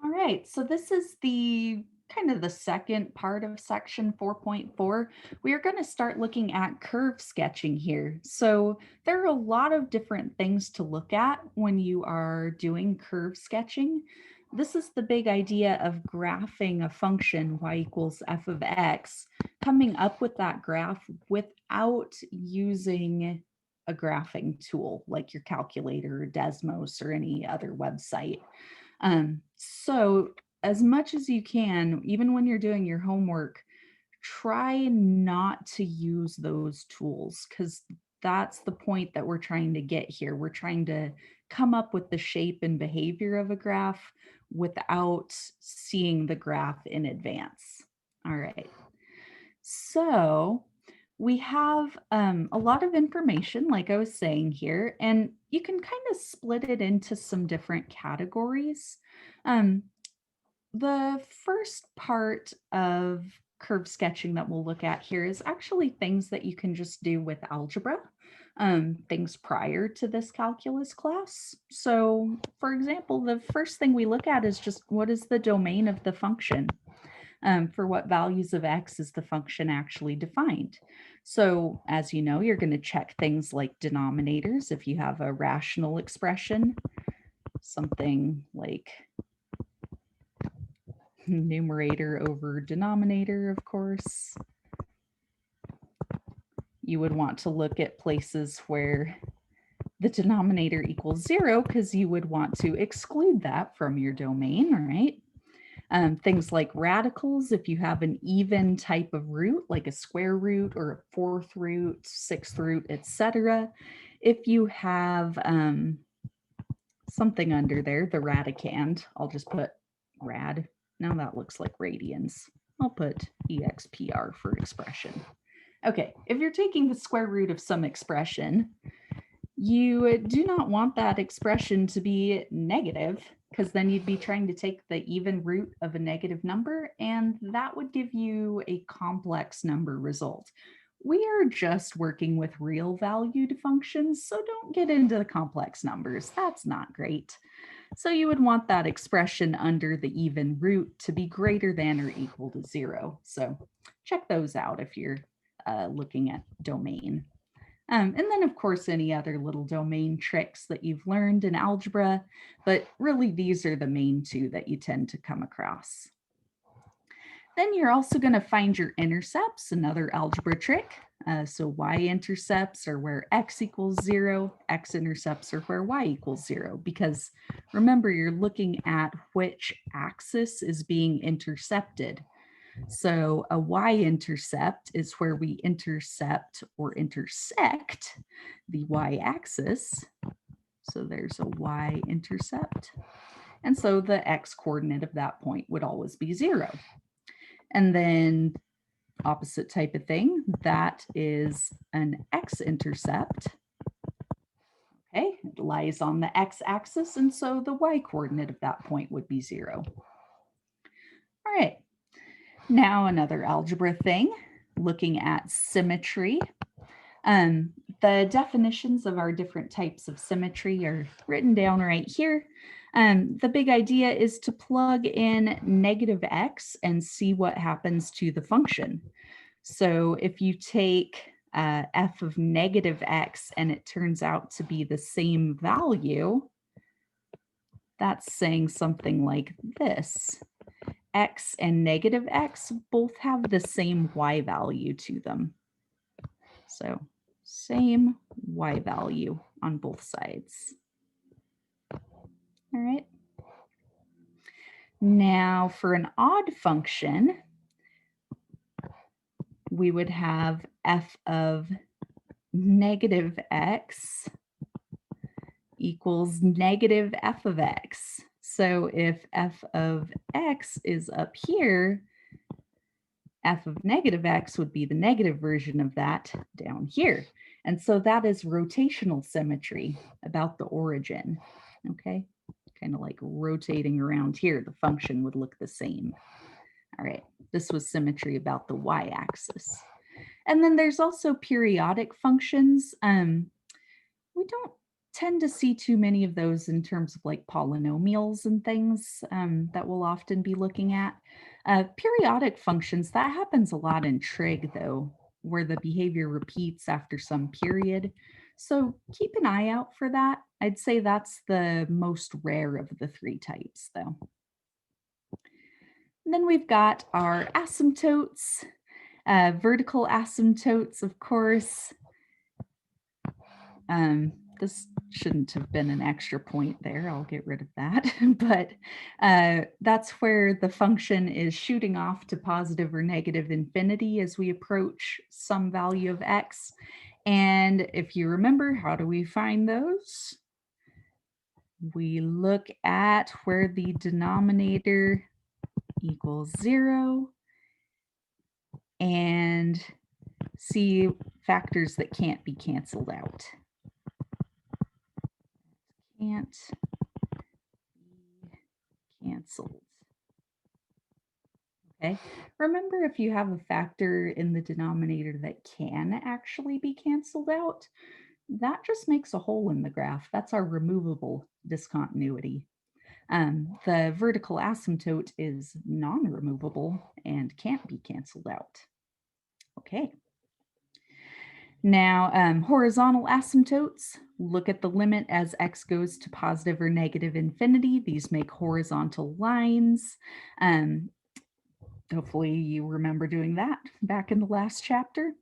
All right, so this is the kind of the second part of section 4.4. We are going to start looking at curve sketching here. So there are a lot of different things to look at when you are doing curve sketching. This is the big idea of graphing a function y equals f of x, coming up with that graph without using a graphing tool like your calculator or Desmos or any other website. So as much as you can, even when you're doing your homework, try not to use those tools because that's the point that we're trying to get here. We're trying to come up with the shape and behavior of a graph without seeing the graph in advance. All right. So we have a lot of information, like I was saying here, and you can kind of split it into some different categories. Um, the first part of curve sketching that we'll look at here is actually things that you can just do with algebra, things prior to this calculus class. So, for example, the first thing we look at is just what is the domain of the function? For what values of x is the function actually defined. So as you know, you're going to check things like denominators. If you have a rational expression, something like numerator over denominator, of course, you would want to look at places where the denominator equals 0 because you would want to exclude that from your domain, right? Things like radicals, if you have an even type of root, like a square root or a fourth root, sixth root, etc. If you have something under there, the radicand, I'll just put rad. Now that looks like radians. I'll put expr for expression. Okay, if you're taking the square root of some expression, you do not want that expression to be negative because then you'd be trying to take the even root of a negative number and that would give you a complex number result. We are just working with real valued functions, so don't get into the complex numbers. That's not great. So you would want that expression under the even root to be greater than or equal to 0. So check those out if you're looking at domain. And then, of course, any other little domain tricks that you've learned in algebra, but really these are the main two that you tend to come across. Then you're also going to find your intercepts, another algebra trick. So y-intercepts are where x equals 0, x-intercepts are where y equals 0, because remember, you're looking at which axis is being intercepted. So a y-intercept is where we intercept or intersect the y-axis. So there's a y-intercept. And so the x-coordinate of that point would always be 0. And then opposite type of thing, that is an x-intercept. Okay, it lies on the x-axis, and so the y-coordinate of that point would be 0. All right, now another algebra thing, looking at symmetry. The definitions of our different types of symmetry are written down right here. The big idea is to plug in negative x and see what happens to the function. So if you take f of negative x and it turns out to be the same value, that's saying something like this. X and negative x both have the same y value to them. So same y value on both sides. All right. Now for an odd function, we would have f of negative x equals negative f of x. So if f of x is up here, f of negative x would be the negative version of that down here. And so that is rotational symmetry about the origin, okay? Kind of like rotating around here, the function would look the same. All right, this was symmetry about the y-axis. And then there's also periodic functions. We don't tend to see too many of those in terms of like polynomials and things that we'll often be looking at. Periodic functions, that happens a lot in trig though, where the behavior repeats after some period. So keep an eye out for that. I'd say that's the most rare of the three types though. And then we've got our asymptotes, vertical asymptotes, of course. This shouldn't have been an extra point there. I'll get rid of that. But that's where the function is shooting off to positive or negative infinity as we approach some value of x. And if you remember, how do we find those? We look at where the denominator equals 0 and see factors that can't be canceled out. Can't be canceled. Okay, remember if you have a factor in the denominator that can actually be canceled out, that just makes a hole in the graph. That's our removable discontinuity. The vertical asymptote is non-removable and can't be canceled out. Okay. Now, horizontal asymptotes, look at the limit as x goes to positive or negative infinity. These make horizontal lines. Hopefully you remember doing that back in the last chapter.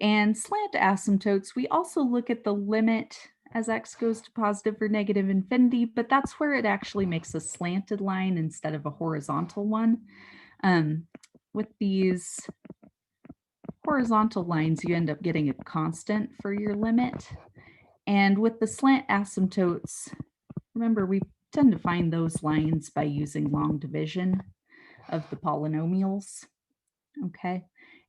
And slant asymptotes, we also look at the limit as x goes to positive or negative infinity, but that's where it actually makes a slanted line instead of a horizontal one. With these horizontal lines, you end up getting a constant for your limit. And with the slant asymptotes, remember, we tend to find those lines by using long division of the polynomials, okay?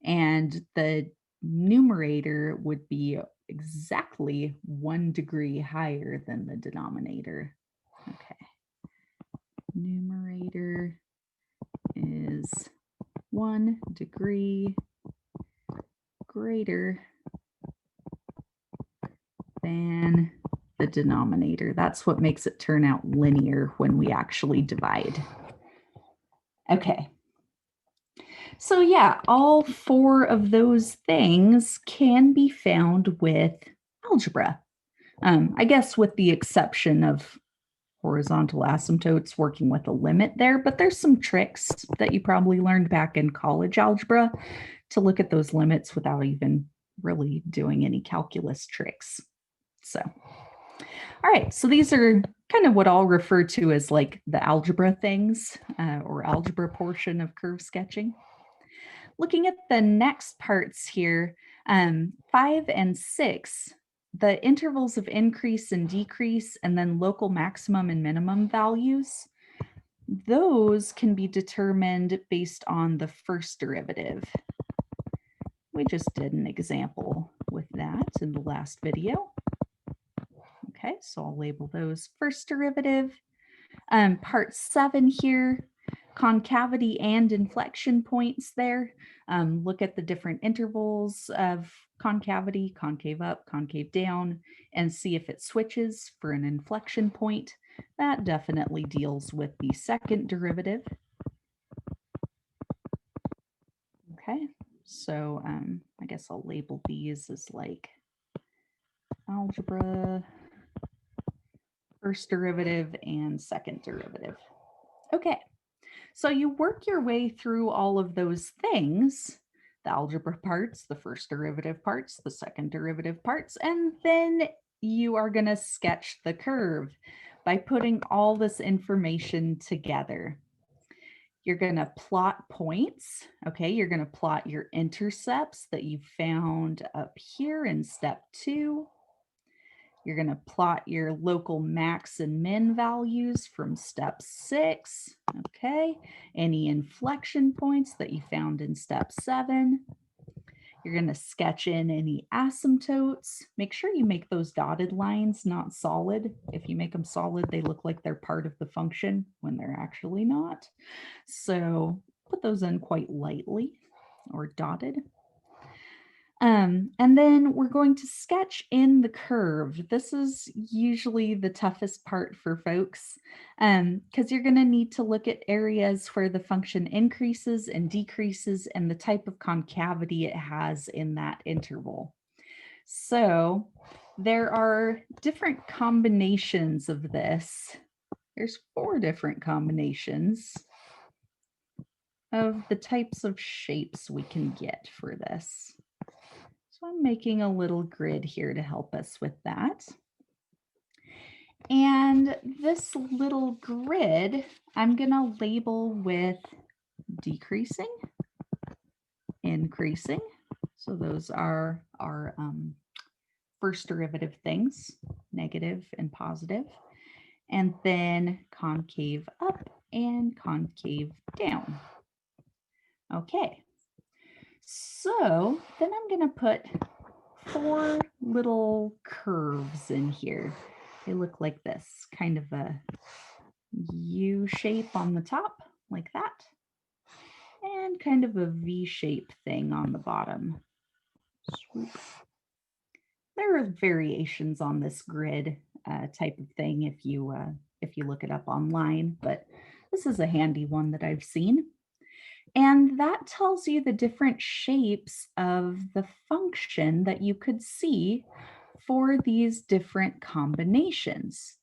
And the numerator would be exactly 1 degree higher than the denominator, okay? Numerator is 1 degree greater than the denominator. That's what makes it turn out linear when we actually divide. Okay. So yeah, all 4 of those things can be found with algebra. I guess with the exception of horizontal asymptotes working with a limit there, but there's some tricks that you probably learned back in college algebra to look at those limits without even really doing any calculus tricks. So, all right, so these are kind of what I'll refer to as like the algebra things or algebra portion of curve sketching. Looking at the next parts here, 5 and 6, the intervals of increase and decrease, and then local maximum and minimum values, those can be determined based on the first derivative. We just did an example with that in the last video. Okay, so I'll label those first derivative. Part 7 here, concavity and inflection points there. Look at the different intervals of concavity, concave up, concave down, and see if it switches for an inflection point. That definitely deals with the second derivative. Okay, so I guess I'll label these as like algebra, first derivative, and second derivative. Okay. So you work your way through all of those things, the algebra parts, the first derivative parts, the second derivative parts, and then you are going to sketch the curve by putting all this information together. You're going to plot points, okay? You're going to plot your intercepts that you found up here in step 2. You're going to plot your local max and min values from step 6, okay? Any inflection points that you found in step 7. You're going to sketch in any asymptotes. Make sure you make those dotted lines not solid. If you make them solid, they look like they're part of the function when they're actually not. So put those in quite lightly or dotted. And then we're going to sketch in the curve. This is usually the toughest part for folks because you're going to need to look at areas where the function increases and decreases and the type of concavity it has in that interval. So there are different combinations of this. There's 4 different combinations of the types of shapes we can get for this. So I'm making a little grid here to help us with that. And this little grid, I'm going to label with decreasing, increasing. So those are our first derivative things, negative and positive. And then concave up and concave down. Okay. So then I'm going to put 4 little curves in here. They look like this, kind of a U shape on the top, like that, and kind of a V shape thing on the bottom. Swoop. There are variations on this grid type of thing if you look it up online, but this is a handy one that I've seen. And that tells you the different shapes of the function that you could see for these different combinations.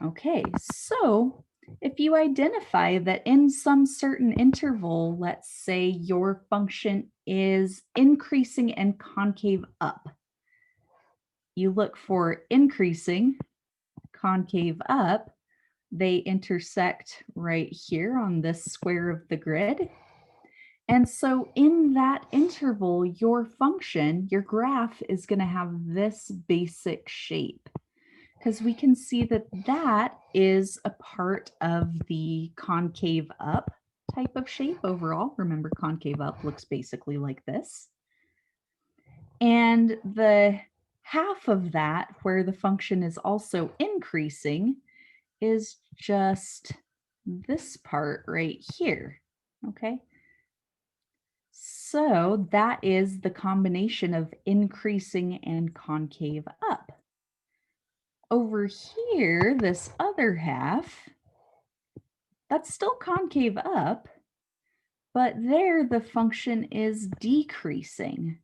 Okay, so if you identify that in some certain interval, let's say your function is increasing and concave up, you look for increasing, concave up, they intersect right here on this square of the grid. And so in that interval, your function, your graph is going to have this basic shape because we can see that that is a part of the concave up type of shape overall. Remember, concave up looks basically like this. And the half of that where the function is also increasing is just this part right here, okay? So that is the combination of increasing and concave up. Over here, this other half, that's still concave up, but there the function is decreasing.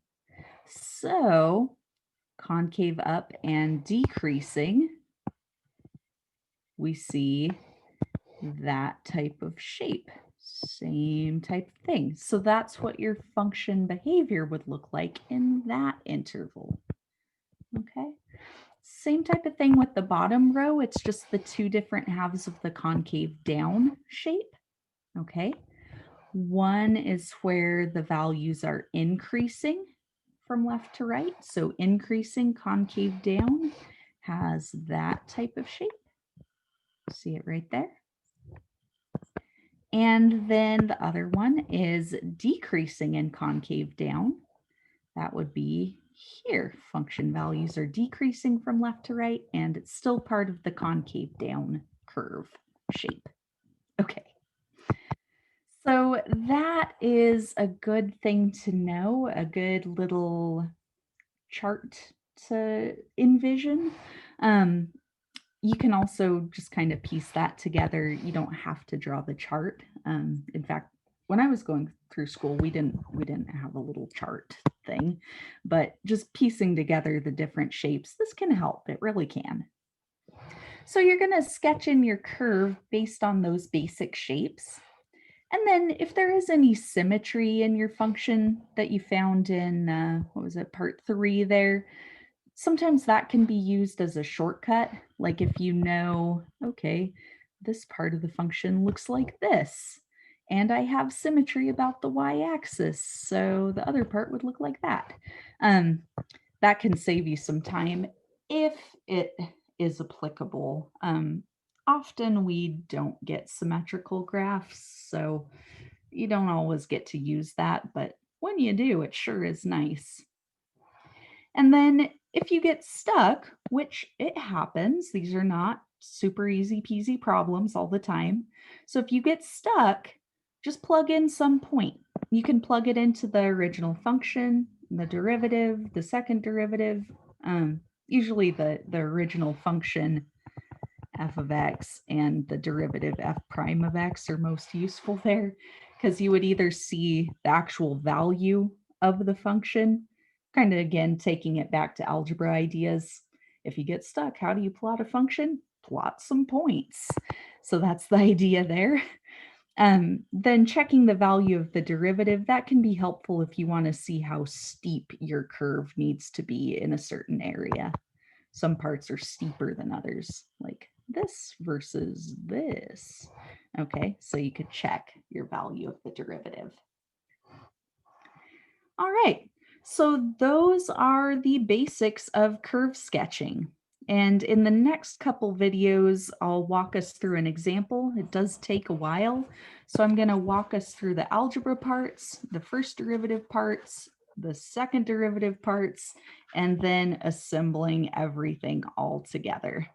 So concave up and decreasing, we see that type of shape. Same type of thing. So that's what your function behavior would look like in that interval. Okay. Same type of thing with the bottom row. It's just the 2 different halves of the concave down shape. Okay. One is where the values are increasing from left to right. So increasing concave down has that type of shape. See it right there. And then the other one is decreasing in concave down. That would be here. Function values are decreasing from left to right, and it's still part of the concave down curve shape. Okay. So that is a good thing to know, a good little chart to envision. You can also just kind of piece that together. You don't have to draw the chart. In fact, when I was going through school, we didn't have a little chart thing, but just piecing together the different shapes, this can help. It really can. So you're going to sketch in your curve based on those basic shapes. And then if there is any symmetry in your function that you found in, what was it, part 3 there, sometimes that can be used as a shortcut. Like if you know, okay, this part of the function looks like this, and I have symmetry about the y-axis, so the other part would look like that. That can save you some time if it is applicable. Often we don't get symmetrical graphs, so you don't always get to use that, but when you do, it sure is nice. And then if you get stuck, which it happens, these are not super easy peasy problems all the time. So if you get stuck, just plug in some point. You can plug it into the original function. the derivative, the second derivative, usually the original function f of x and the derivative f prime of x are most useful there, because you would either see the actual value of the function, kind of again taking it back to algebra ideas. If you get stuck, how do you plot a function? Plot some points. So that's the idea there. Then checking the value of the derivative, that can be helpful if you want to see how steep your curve needs to be in a certain area. Some parts are steeper than others, like this versus this. Okay, so you could check your value of the derivative. All right, so those are the basics of curve sketching. And in the next couple videos, I'll walk us through an example. It does take a while. So I'm going to walk us through the algebra parts, the first derivative parts, the second derivative parts, and then assembling everything all together.